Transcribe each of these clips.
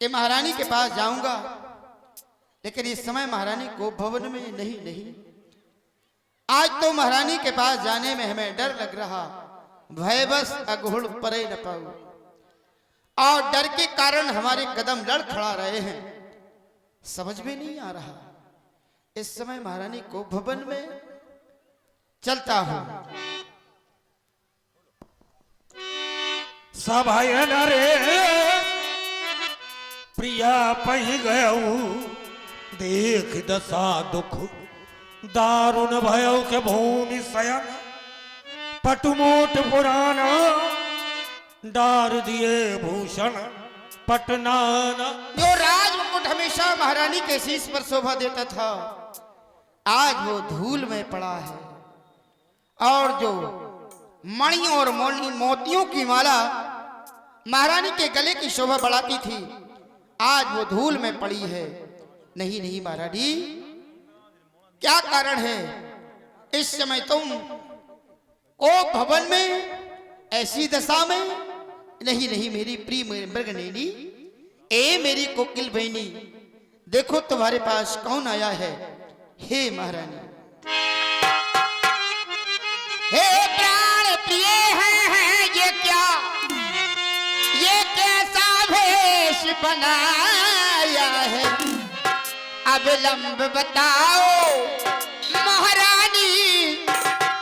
कि महारानी के पास जाऊंगा, लेकिन इस समय महारानी को भवन में नहीं। आज तो महारानी के पास जाने में हमें डर लग रहा, भय बस अघोड़ परे न पाऊं, और डर के कारण हमारे कदम लड़ खड़ा रहे हैं। समझ में नहीं आ रहा, इस समय महारानी को भवन में चलता हूं। सभयन रे प्रिया पही गयऊ, देख दशा दुख दारुण भयऊ के भूमि शयन, पटुमोट पुराना डार दिए भूषण पटनाना। जो राजमुकुट हमेशा महारानी के शीश पर शोभा देता था, आज वो धूल में पड़ा है, और जो मणियों और मोतियों की माला महारानी के गले की शोभा बढ़ाती थी, आज वो धूल में पड़ी है। नहीं महारानी, क्या कारण है इस समय तुम ओ भवन में ऐसी दशा में? नहीं मेरी प्रिय मृगनयनी, ए मेरी कोकिल बहनी, देखो तुम्हारे पास कौन आया है। हे महारानी, हे प्राण प्रिय है ये कैसा भेष बनाया है, अब लंब बताओ महारानी,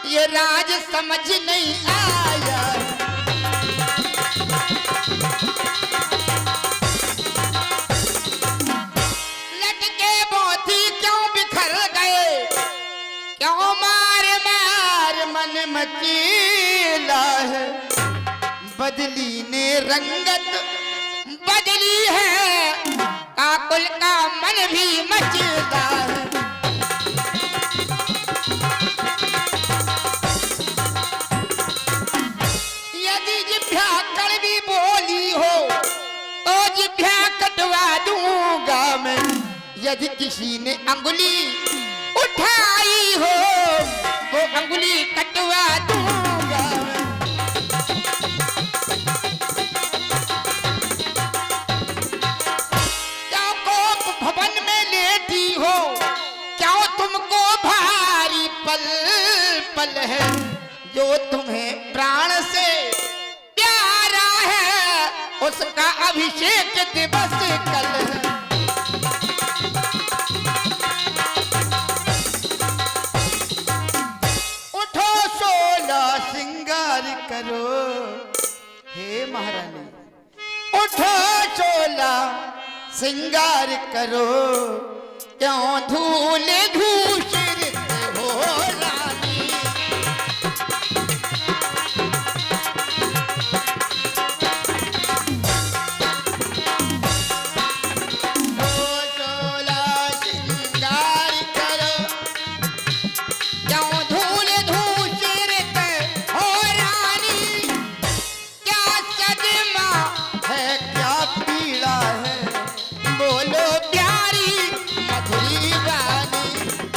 ये राज समझ नहीं आया। लटके मोती क्यों बिखर गए, क्यों मार मन मचीला है, बदली ने रंगत बदली है, काकुल का मन भी मचला है। यदि जिभ्या कड़वी बोली हो तो जिभ्या कटवा दूंगा मैं, यदि किसी ने अंगुली उठाई हो वो अंगुली कटवा दूंगा। क्या कोप भवन में लेटी हो, क्या तुमको भारी पल पल है, जो तुम्हें प्राण से प्यारा है उसका अभिषेक दिवस कल है। करो हे महारानी, उठो चोला सिंगार करो, क्यों धूल धूसरित हो रानी। उठो चोला सिंगार करो, क्यों धूल धूसरित हो रानी। क्या सदमा है, क्या पीड़ा है, बोलो प्यारी मधुरी रानी।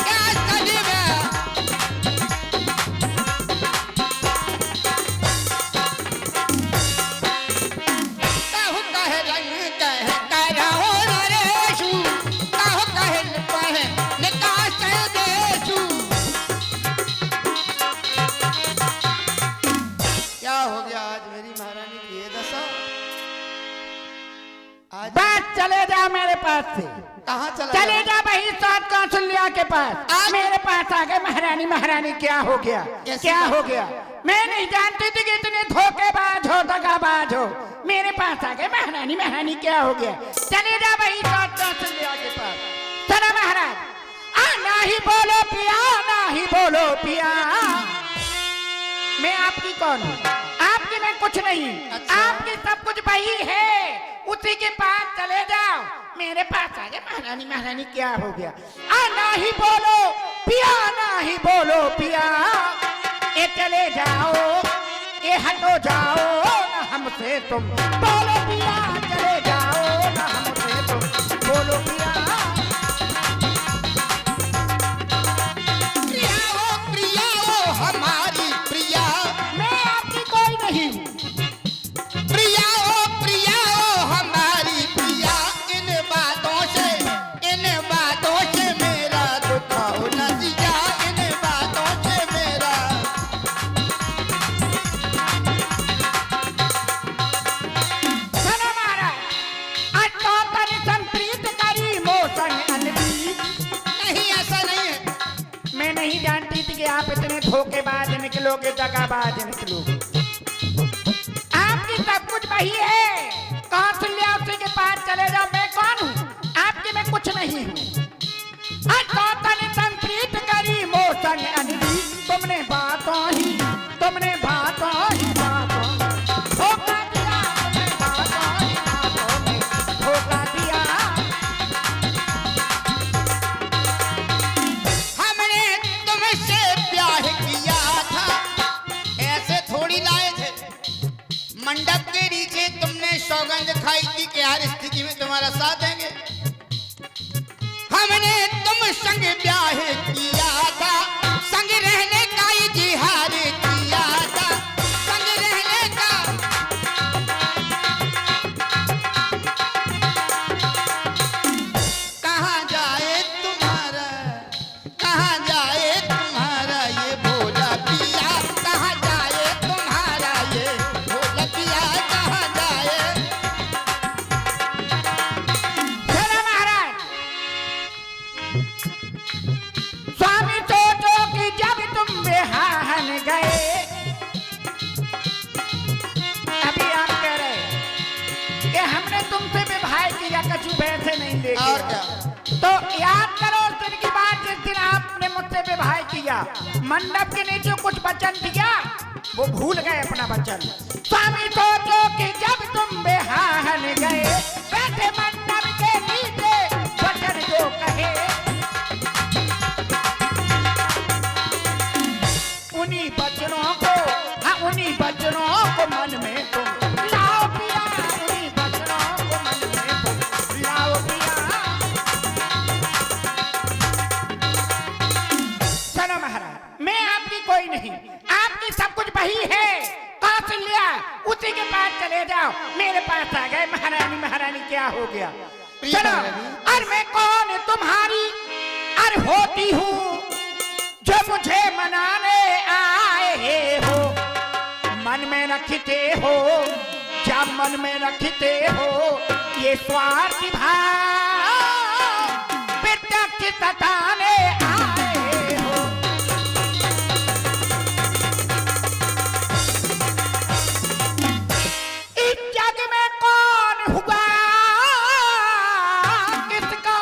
क्या सदमा, कहु कह रंग कह करहो नरेशु, कहु कह पह निकास देशु। क्या हो गया आज मेरी महारानी की ये दशा? आज बात चले जा मेरे पास से, कहाँ चला चले जाऊं? जा वही सात कौशल्या के पास। आज- मेरे पास आ गए महारानी। महारानी क्या हो गया, कैसी क्या बात हो है? गया? मैं नहीं जानती थी कि इतने धोखेबाज हो, दगाबाज हो। मेरे पास आ गए महारानी। महारानी क्या हो गया? चले जा वही सात कौशल्या के पास। चलो महाराज, ना ही बोलो पिया, ना ही बोलो पिया। मैं आपकी कौन हूँ? आपकी मैं कुछ नहीं। अच्छा। आपकी सब कुछ वही है, उसी के पास चले जाओ। मेरे पास आ गए महारानी। महारानी क्या हो गया? ना ही बोलो पिया, ना ही बोलो पिया। ये चले जाओ, ये हटो जाओ, ना हमसे तुम बोलो पिया। चले जाओ, ना हमसे तुम बोलो पिया। प्रिया ओ हमारी प्रिया, मैं आपकी कोई नहीं। प्रिया ओ हमारी प्रिया। कि आप इतने धोखेबाज निकलोगे, दगाबाज निकलोगे। आपकी सब कुछ वही है, कौशल्या उसी के पास चले जाओ। मैं कौन हूँ आपकी? मैं कुछ नहीं हूँ। संप्रीत करी मोशन अनिली, तुमने बातों ही धोखा दिया, धोखा दिया। हमने तुमसे प्यार किया था, ऐसे थोड़ी लाए थे। मंडप के नीचे तुमने सौगंध खाई थी कि हर स्थिति में तुम्हारा साथ देंगे। हमने तुम संग ब्याह किया था, संग रहने का इजहार किया था, संग रहने का। कहाँ जाए तुम्हारा ये भोला पिया, कहाँ जाए तुम्हारा ये भोला पिया, कहाँ जाए। चलो महाराज, स्वामी सोचो कि जब तुम बेहान गए, अभी आप कह रहे कि हमने तुमसे विवाह किया, कछु पैसे नहीं लेके। और क्या? तो याद करो उस दिन की बात, जिस दिन आपने मुझसे विवाह किया, मंडप के नीचे कुछ वचन दिया, वो भूल गए अपना वचन। स्वामी सोचो कि जब तुम बेहान गए, बैठे मंडप के नीचे वचन जो कहे, उन्हीं बचनों को मन में तुम लाओ पिया, उन्हीं बचनों को मन में तुम लाओ पिया। सुनो महाराज, मैं आपकी कोई नहीं, आपकी सब कुछ वही है। कौशल्या उसी के पास चले जाओ, मेरे पास आ गए। महारानी क्या हो गया? चलो। और मैं कौन तुम्हारी और होती हूँ जो मुझे मनाने आए हो, मन में रखते हो, जब मन में रखते हो ये स्वार्थी भाव, प्रत्यक्ष सताने आए हो। इस जग में कौन हुआ किसका?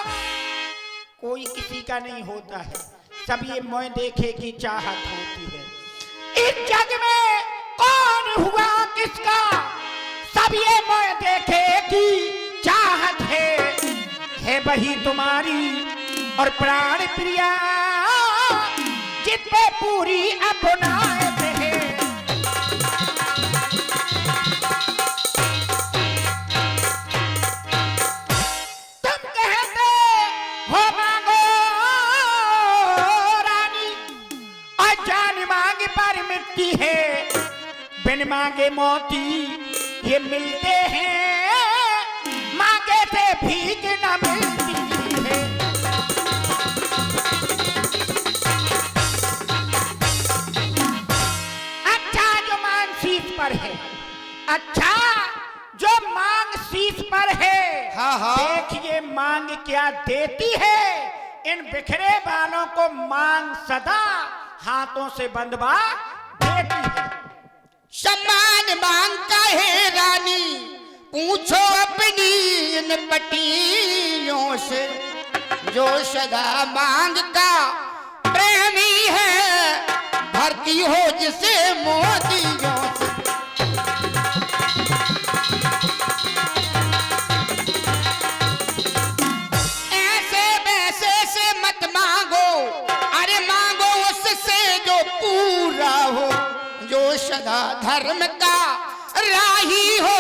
कोई किसी का नहीं होता है, सब ये मैं देखे की चाहत होती है। इस जग में कौन हुआ किसका? सब ये मैं देखे की चाहत है वही तुम्हारी और प्राण प्रिया, जित पे पूरी अपनायत है। तुम कहते हो मांगो रानी, और जान मांग पर मिटती है, बिन मांगे मोती ये मिलते हैं, मांगे से भीख न मिलती है। अच्छा जो मांग शीश पर है, अच्छा जो मांग शीश पर है, हाँ, हाँ। देखिए मांग क्या देती है। इन बिखरे बालों को मांग सदा हाथों से बंधवा देती है। सम्मान मांगता है रानी, पूछो अपनी इन पटियों से, जो सदा मांग का प्रेमी है, भरती हो जिसे मोतियों से। ऐसे वैसे से मत मांगो, अरे मांगो उससे जो पूरा हो, जो सदा धर्म का राही हो,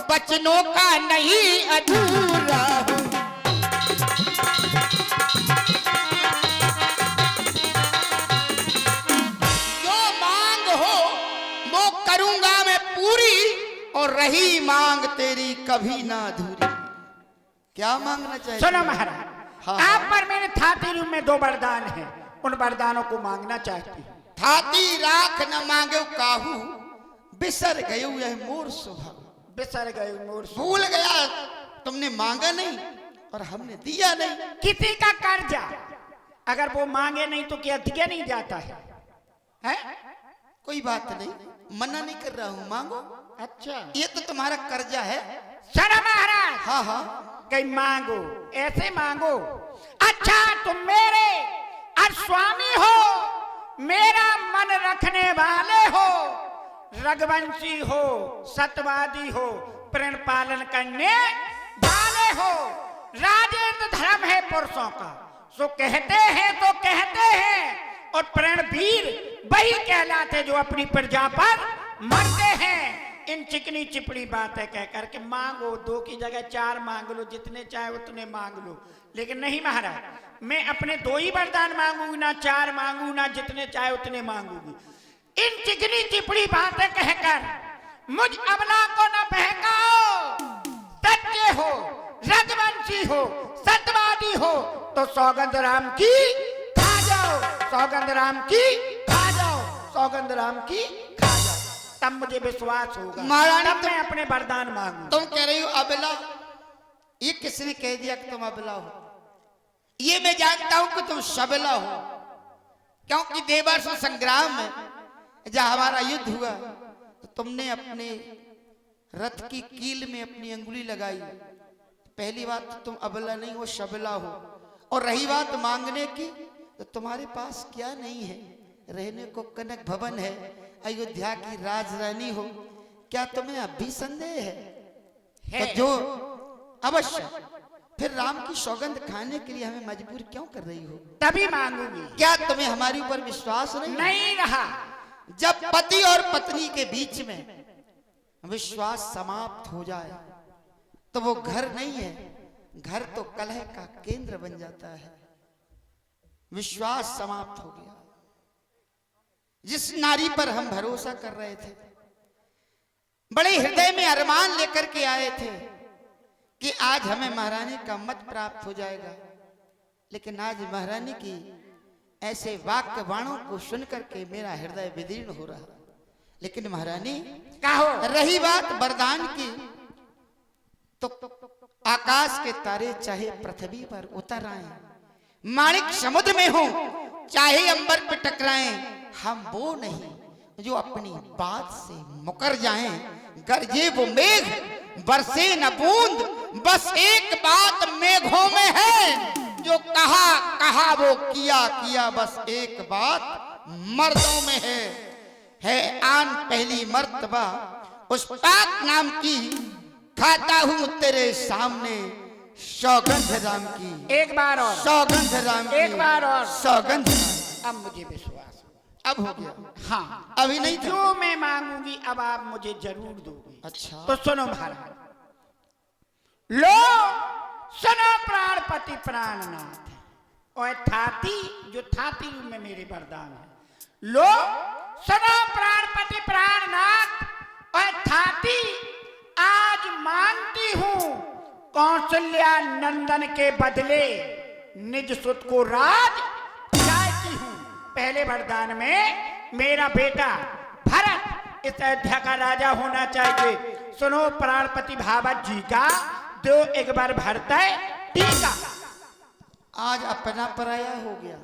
बचनों का नहीं अधूरा हो। जो मांग हो वो करूंगा मैं पूरी, और रही मांग तेरी कभी ना अधूरी। क्या मांगना चाहिए? सुनो महाराज, हाँ, आप पर मेरे थाती रूम में 2 वरदान हैं, उन वरदानों को मांगना चाहती हूँ। थाती राख न मांगे काहू, बिसर गए यह मोर स्वभाव। बिसर गए मोर भूल गया तुमने मांगा नहीं और हमने दिया नहीं। किसी का कर्जा अगर वो मांगे नहीं तो क्या दिया नहीं जाता है? हैं? कोई बात नहीं, मना नहीं कर रहा हूँ, मांगो। अच्छा, ये तो तुम्हारा कर्जा है। शर्म महाराज, हाँ हाँ, कहीं मांगो, ऐसे मांगो। अच्छा, तुम मेरे स्वामी हो, मेरा मन रखने वाले हो, रघुवंशी हो, सत्यवादी हो, प्रण पालन करने वाले हो। राजेंद्र धर्म है पुरुषों का, सो कहते हैं तो कहते हैं, और प्रण वीर वही कहलाते जो अपनी प्रजा पर मरते हैं। इन चिकनी चिपड़ी बातें कह करके मांगो, 2 की जगह 4 मांग लो, जितने चाहे उतने मांग लो। लेकिन नहीं महाराज, मैं अपने 2 ही वरदान मांगूंगी, ना 4 मांगू, ना जितने चाहे उतने मांगूंगी। इन चिकनी चिपड़ी बातें कहकर मुझ अबला को न बहकाओ। सच्चे हो, रघुवंशी हो, सत्यवादी हो तो सौगंध राम की खा जाओ, सौगंध राम की खा जाओ, सौगंध राम की खा जाओ, तब मुझे विश्वास होगा, महारानी तब मैं अपने वरदान मांगू। तुम कह रही हो अबला, ये किसने कह दिया कि तुम अबला हो? ये मैं जानता हूं कि तुम सबला हो, क्योंकि देवासुर संग्राम में जब हमारा युद्ध हुआ तो तुमने अपने रथ की कील में अपनी अंगुली लगाई। पहली बात तो तुम अबला नहीं हो, सबला हो। और रही बात मांगने की, तो तुम्हारे पास क्या नहीं है? रहने को कनक भवन है, अयोध्या की राजरानी हो, क्या तुम्हें अब भी संदेह है? तो जो अवश्य, फिर राम की सौगंध खाने के लिए हमें मजबूर क्यों कर रही हो? तभी मांगूंगी। क्या तुम्हें हमारे ऊपर विश्वास नहीं रहा? जब पति और पत्नी के बीच में विश्वास समाप्त हो जाए तो वो घर नहीं है, घर तो कलह का केंद्र बन जाता है। विश्वास समाप्त हो गया। जिस नारी पर हम भरोसा कर रहे थे, बड़े हृदय में अरमान लेकर के आए थे कि आज हमें महारानी का मत प्राप्त हो जाएगा, लेकिन आज महारानी की ऐसे वाक्य बाणों को सुनकर के मेरा हृदय विदीर्ण हो रहा। लेकिन महारानी, कहो, रही बात वरदान की, तो आकाश के तारे चाहे पृथ्वी पर उतर आए, माणिक समुद्र में हो चाहे अंबर पे टकराएं, हम वो नहीं जो अपनी बात से मुकर जाएं। गरजे वो मेघ, बरसे न बूंद, बस एक बात मेघों में है, जो कहा कहा वो किया किया, बस एक बात मर्दों में है आन पहली मर्तबा उस पाक नाम की, खाता हूं तेरे सामने सौगंध राम की। एक बार और, सौगंध राम की, एक बार और, सौगंध। अब मुझे विश्वास हो। अब हो गया? हाँ, अभी नहीं था। जो मैं मांगूंगी अब आप मुझे जरूर दोगे। अच्छा, तो सुनो महाराज, लो सुनो प्राणपति प्राणनाथ, और थाती जो थाती रूप में मेरे वरदान है। लो सुनो प्राणपति प्राणनाथ और थाती, आज मांगती हूं कौशल्या नंदन के बदले निज सुत को राज चाहती हूं। पहले वरदान में मेरा बेटा भरत इस अयोध्या का राजा होना चाहिए। सुनो प्राणपति भावत जी का, दो एक बार भरता है टीका। आज अपना पराया हो गया।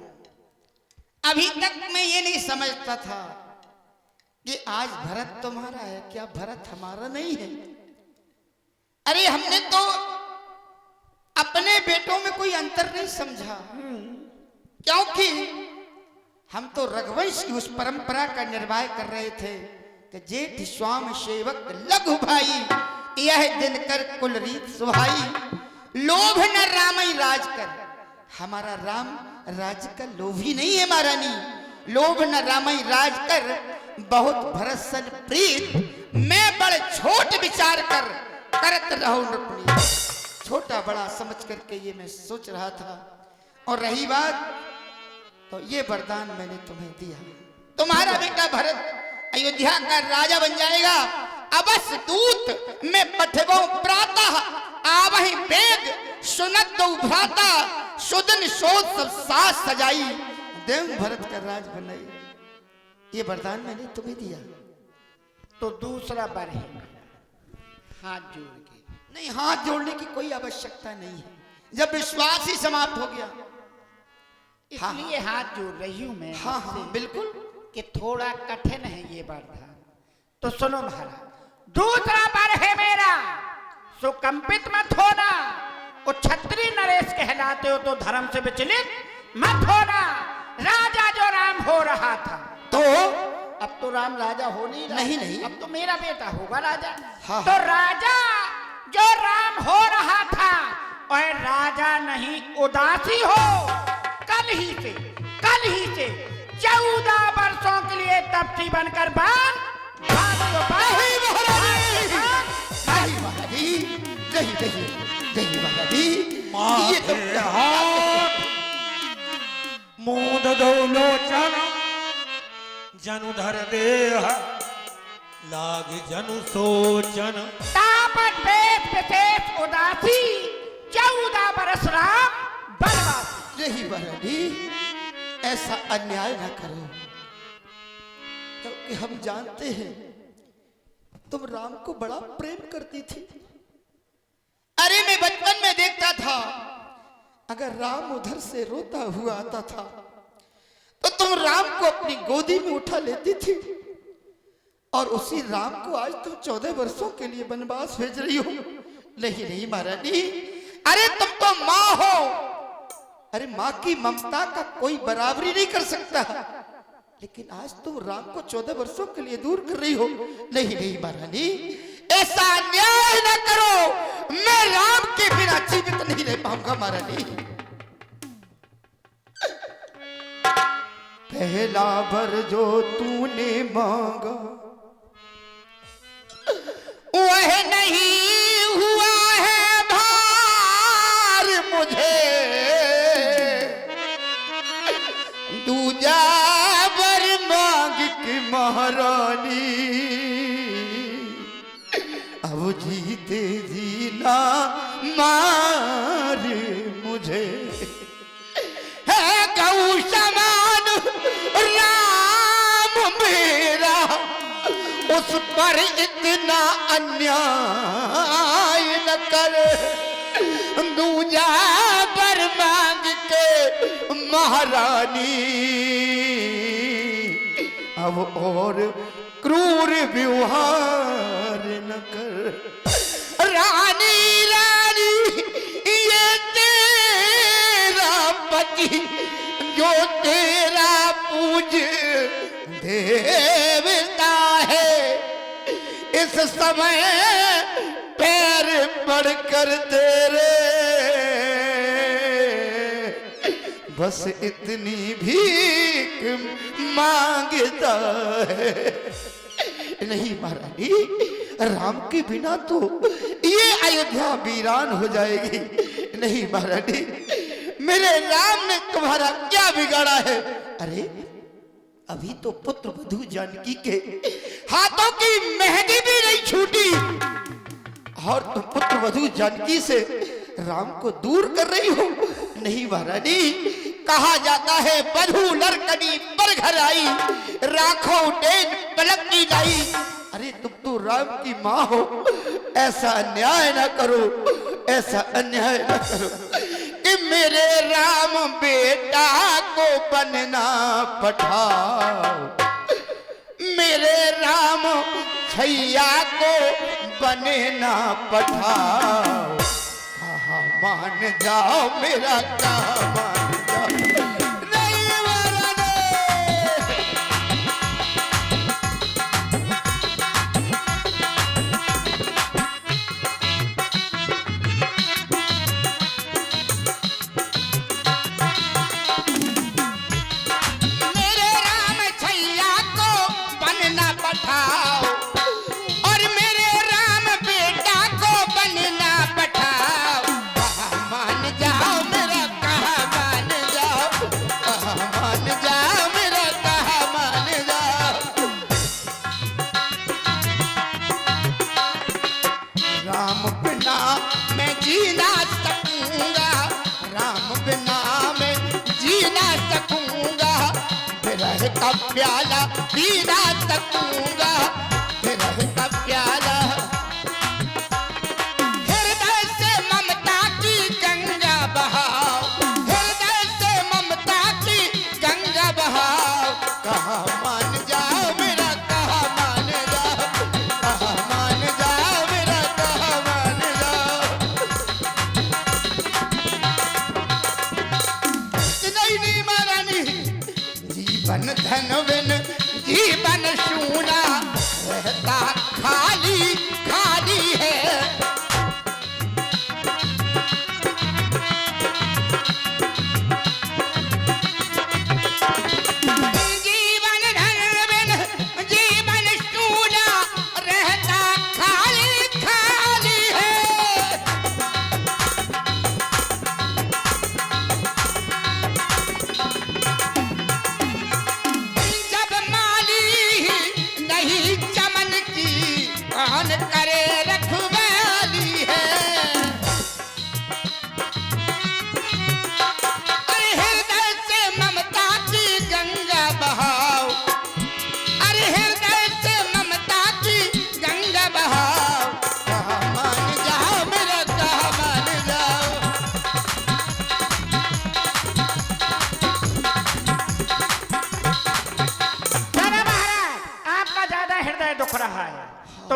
अभी तक मैं ये नहीं समझता था कि आज भरत तुम्हारा है, क्या भरत हमारा नहीं है? अरे हमने तो अपने बेटों में कोई अंतर नहीं समझा, क्योंकि हम तो रघुवंश की उस परंपरा का निर्वाह कर रहे थे कि जेठ स्वाम सेवक लघु भाई, यह दिन कर कुल रीत सुहाई। लोभ न रामई राज कर, हमारा राम राज का लोभी नहीं है महारानी। लोभ न रामई राज कर, बहुत भरसन प्रीत, मैं बड़ छोट विचार कर करत रहूं नृपनी। छोटा बड़ा समझ करके ये मैं सोच रहा था। और रही बात, तो ये वरदान मैंने तुम्हें दिया, तुम्हारा बेटा भरत अयोध्या का राजा बन जाएगा। अवश्य दूत मैं पठगो प्रातः, आवहि बेग सुनत दो भ्राता, सुदन सोच सब सास सजाई, देव भरत का राज बनाई। ये वरदान मैंने तुम्हें दिया। तो दूसरा वर है, हाथ जोड़ के। नहीं, हाथ जोड़ने की कोई आवश्यकता नहीं है, जब विश्वास ही समाप्त हो गया। इसलिए हाथ जोड़ रही हूं मैं हाँ आपसे हाँ बिल्कुल। कि थोड़ा कठिन है ये वरदान। तो सुनो महाराज, दूसरा वर है मेरा, सो कंपित मत होना। वो क्षत्रिय नरेश कहलाते हो तो धर्म से विचलित मत होना। राजा जो राम हो रहा था, तो अब तो राम राजा हो नहीं रहा, नहीं, नहीं। अब तो मेरा बेटा होगा राजा। हाँ, तो राजा जो राम हो रहा था, और राजा नहीं उदासी हो, कल ही से 14 वर्षों के लिए तपसी बनकर बान नहीं महारानी, नहीं नहीं नहीं महारानी, ये तो माथे हाथ मूंद दो लोचन जनु धर देह लाग जनु सोचन। तापत वेद विशेष उदासी 14 बरस राम बनवासी। नहीं महारानी, ऐसा अन्याय ना करो, क्योंकि हम जानते हैं तुम राम को बड़ा प्रेम करती थी। अरे मैं बचपन में देखता था, अगर राम उधर से रोता हुआ आता था तो तुम राम को अपनी गोदी में उठा लेती थी, और उसी राम को आज तुम 14 वर्षों के लिए वनवास भेज रही हो। नहीं नहीं महारानी, अरे तुम तो माँ हो, अरे माँ की ममता का कोई बराबरी नहीं कर सकता, लेकिन आज तुम राम को 14 वर्षों के लिए दूर कर रही हो। नहीं नहीं महारानी, ऐसा अन्याय न करो, मैं राम के बिना जीवित नहीं रह पाऊंगा महारानी। पहला वर जो तूने मांगा वह नहीं हुआ है भार मुझे, दूजा वर मांग के महारानी, अब जीते जीना मार मुझे। है गौ समान राम मेरा, उस पर इतना अन्याय न कर, दूजा वर मांग के महारानी, अब और क्रूर व्यवहार न कर। रानी रानी ये तेरा पति जो तेरा पूज देवता है, इस समय पैर पड़कर तेरे बस इतनी भीख मांगता है। नहीं महारानी, राम के बिना तो ये अयोध्या वीरान हो जाएगी। नहीं महारानी, मेरे राम ने तुम्हारा क्या बिगाड़ा है? अरे अभी तो पुत्र वधू जानकी के हाथों की मेहंदी भी नहीं छूटी, और तुम पुत्र वधू जानकी से राम को दूर कर रही हो। नहीं महारानी, कहा जाता है बधू लड़कनी पर घर आई, राखो डेन पलक की लाई। अरे तुम तो राम की माँ हो, ऐसा अन्याय ना करो, ऐसा अन्याय ना करो कि मेरे राम बेटा को बनना पठाओ, मेरे राम छैया को बनना पठाओ। कहा मान जाओ मेरा, कहा मान जाओ। नहीं महारानी, मेरे राम छैया को बनना पठाओ, और मेरे राम बेटा को बनना पठाओ। कहा मान जाओ मेरा, कहा मान जाओ, कहा मान जाओ मेरा, कहा मान जाओ। राम बिना मैं जी ना सकूंगा, राम बिना मैं जी ना सकूंगा, विरह का प्याला पी ना सकूंगा, विरह का प्याला। हृदय से ममता की गंगा बहाओ, हृदय से ममता की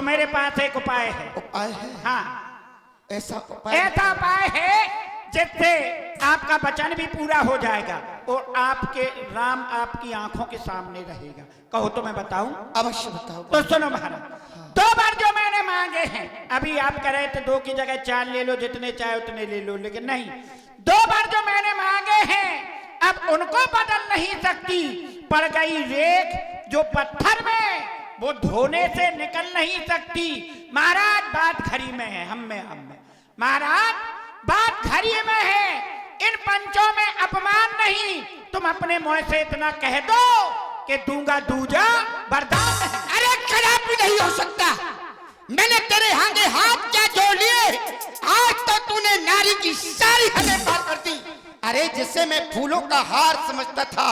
मेरे पास एक उपाय है। उपाय है? हाँ, ऐसा उपाय? ऐसा उपाय है जिससे आपका वचन भी पूरा हो जाएगा और आपके राम आपकी आंखों के सामने रहेगा। कहो तो मैं बताऊं? अवश्य बताओ। तो सुनो महाराज, 2 बार जो मैंने मांगे हैं, अभी आप कह रहे थे 2 की जगह 4 ले लो, जितने चाहे उतने ले लो, लेकिन नहीं, 2 बार जो मैंने मांगे हैं अब उनको बदल नहीं सकती। पड़ गई रेख जो पत्थर में, वो धोने से निकल नहीं सकती। महाराज बात घड़ी में है, हम में महाराज बात घड़ी में है। इन पंचों में अपमान नहीं, तुम अपने मुंह से इतना कह दो कि दूंगा दूजा वरदान। अरे कदापि नहीं हो सकता। मैंने तेरे आगे हाथ क्या जोड़ लिए, आज तो तूने नारी की सारी हदें पार कर दी। अरे जिसे मैं फूलों का हार समझता था,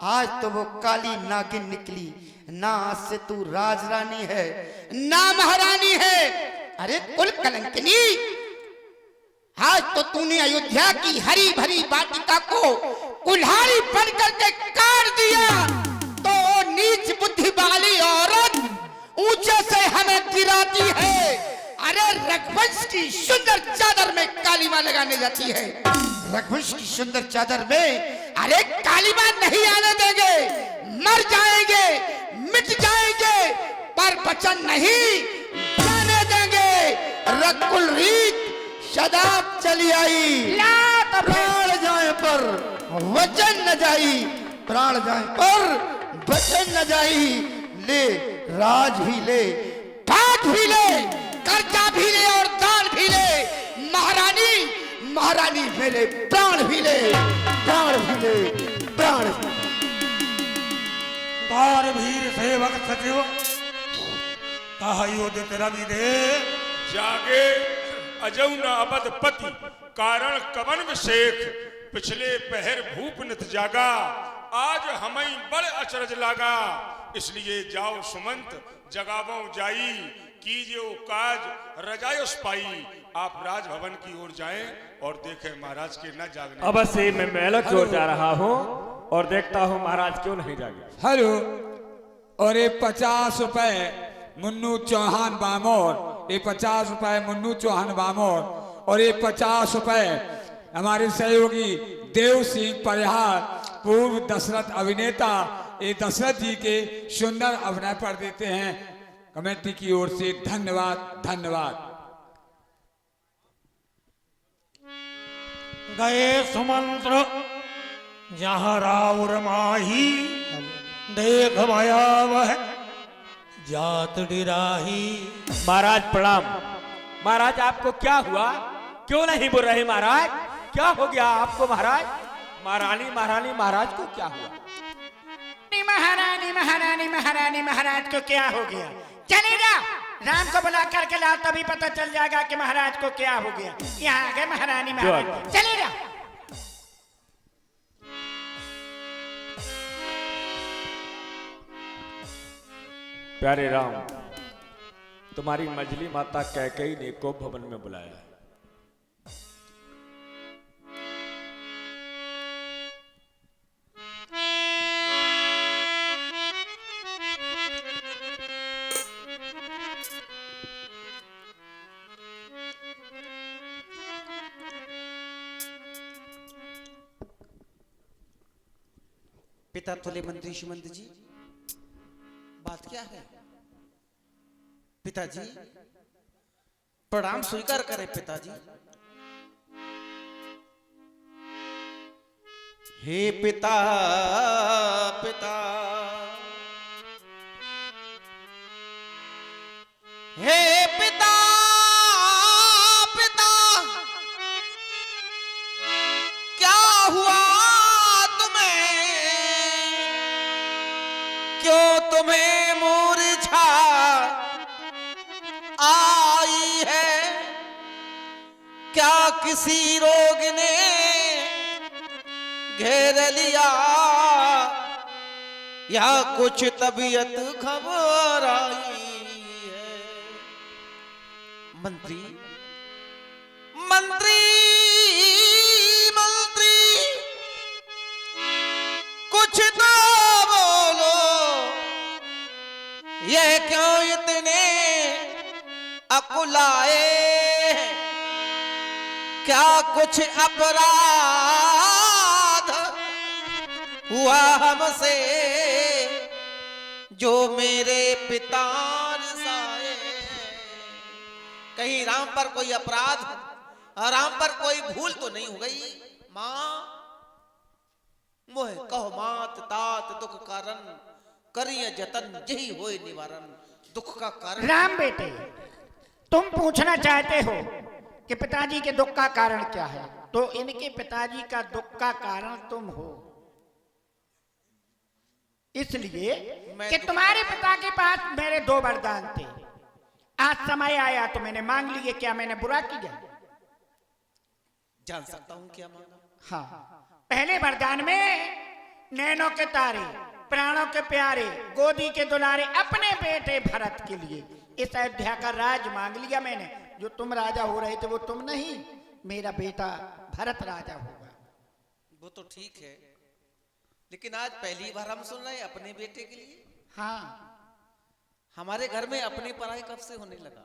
आज तो वो काली नागिन निकली। ना आज से तू राजरानी है ना महारानी है। अरे कुल कलंकिनी, आज तो तूने अयोध्या की हरी भरी वाटिका को कुल्हाड़ी बन करके काट दिया। तो नीच बुद्धि वाली औरत ऊंचे से हमें गिराती है। अरे रघुवंश की सुंदर चादर में कालीमा लगाने जाती है। रघुवंश की सुंदर चादर में अरे कालीमा नहीं आने देंगे। मर जाएंगे, मिट जाएंगे, पर वचन नहीं जाने देंगे। रघुकुल रीत सदा चली आई, प्राण जाए पर वचन न जाई, प्राण जाए पर वचन न जाई। ले राज भी ले, ठाट भी ले, कर्जा भी ले और दान भी ले। महारानी महारानी मेरे प्राण भी ले, प्राण भी ले, प्राण भी। तार भीर सेवक सचिव कहा योदित रवि दे जागे अजौ न अबद पति, कारण कवन विशेख। पिछले पहर भूप नित जागा, आज हमें बड़ अचरज लागा। इसलिए जाओ सुमंत जगावो जाई, कीजियो काज रजायुस पाई। आप राजभवन की ओर जाएं और देखें महाराज के न जागने। अवश्य मैं महलों की ओर जा रहा हूँ और देखता हूँ महाराज क्यों नहीं जागे। हेलो, और ये 50 रुपए मुन्नू चौहान बामोर, ये 50 रुपए मुन्नू चौहान बामोर, और ये 50 रुपए हमारे सहयोगी देव सिंह परिहार, पूर्व दशरथ अभिनेता, ये दशरथ जी के सुंदर अभिनय पर देते हैं। कमेटी की ओर से धन्यवाद, धन्यवाद। गए सुमंत्र जहाँ राउर माही, देख भयावह जात डिराही। महाराज प्रणाम। महाराज आपको क्या हुआ, क्यों नहीं बोल रहे महाराज? क्या हो गया आपको महाराज? महारानी महारानी महाराज को क्या हुआ? महारानी महारानी महारानी महाराज को क्या हो गया? चलेगा, राम को बुला करके लाओ, तभी पता चल जाएगा कि महाराज को क्या हो गया। यहाँ आ गए महारानी महाराज, चलेगा। प्यारे राम, तुम्हारी मजली माता कैकेयी ने को भवन में बुलाया है। पिता तुल्य मंत्री सुमंत जी, बात क्या है? पिताजी प्रणाम स्वीकार करें पिताजी। हे पिता पिता, हे पिता पिता, क्या हुआ तुम्हें, क्यों तुम्हें मूर्छा आई है? क्या किसी रोग ने घेर लिया, या कुछ तबीयत घबराई है? मंत्री मंत्री मंत्री, कुछ तो बोलो, ये क्यों इतने बुलाए, क्या कुछ अपराध हुआ हमसे जो मेरे पिता साए। कहीं राम पर कोई अपराध, राम पर कोई भूल तो नहीं हो गई? मां मोह कहो मात तात दुख कारण, करिए जतन यही होए निवारण। दुख का कारण राम बेटे, तुम पूछना चाहते हो कि पिताजी के दुख का कारण क्या है, तो इनके पिताजी का दुख का कारण तुम हो, इसलिए कि तुम्हारे पिता के पास मेरे 2 वरदान थे। आज समय आया तो मैंने मांग लिए, क्या मैंने बुरा किया? जान सकता हूं क्या मांगा? हाँ, पहले वरदान में नैनों के तारे, प्राणों के प्यारे, गोदी के दुलारे अपने बेटे भरत के लिए इस अयोध्या का राज मांग लिया मैंने। जो तुम राजा हो रहे थे वो तुम नहीं, मेरा बेटा भरत राजा होगा। वो तो ठीक है, लेकिन आज पहली बार हम सुन रहे हैं अपने बेटे के लिए। हाँ, हमारे घर में अपनी पढ़ाई कब से होने लगा?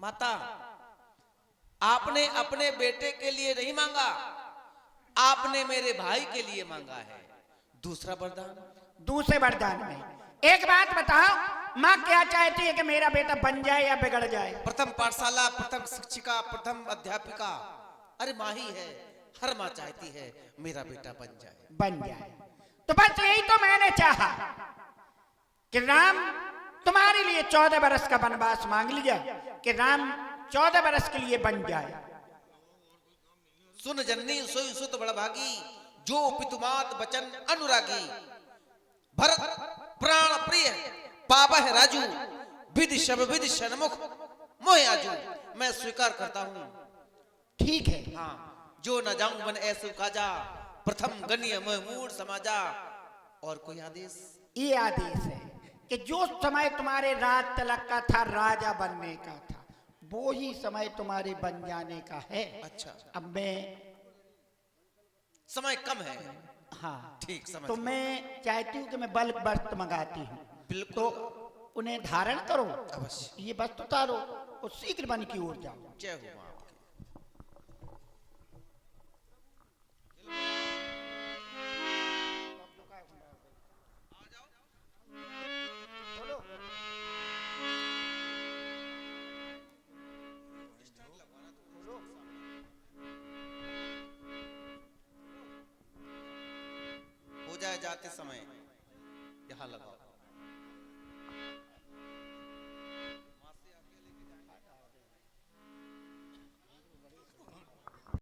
माता, आपने अपने बेटे के लिए नहीं मांगा, आपने मेरे भाई के लिए मांगा है। दूसरा वरदान? दूसरे वरदान में एक बात बताओ, माँ क्या चाहती है कि मेरा बेटा बन जाए या बिगड़ जाए? प्रथम पाठशाला, प्रथम शिक्षिका, प्रथम अध्यापिका। अरे माँ ही है, हर माँ चाहती है मेरा बेटा बन जाए। बन जाए तो बस यही तो मैंने चाहा कि राम तुम्हारे लिए 14 बरस का वनवास मांग लिया कि राम 14 बरस के लिए बन जाए। सुन जननी सोई सुत बड़भागी, जो पितुमात बचन अनुरागी। भरत प्राण प्रिय पावह राजू, विधि शब विधि सन्मुख मोह आजू। मैं स्वीकार करता हूं। ठीक है, हाँ, जो न जाऊं बन ऐसे काजा, प्रथम गण्य मोह मूड समाजा। और कोई आदेश? ये आदेश है कि जो समय तुम्हारे राज तिलक का था, राजा बनने का था, वो ही समय तुम्हारे बन जाने का है। अच्छा, अब मैं समय कम है। हाँ ठीक, समझ तो गया। मैं चाहती हूँ कि मैं बल्क वस्त्र मंगाती हूँ, बिल्कुल। तो उन्हें धारण करो, अवश्य। ये वस्त्र उतारो और शीघ्र वन की ओर जाओ। जय हो मां आपकी। हो जाए जाते समय यहाँ लगाओ।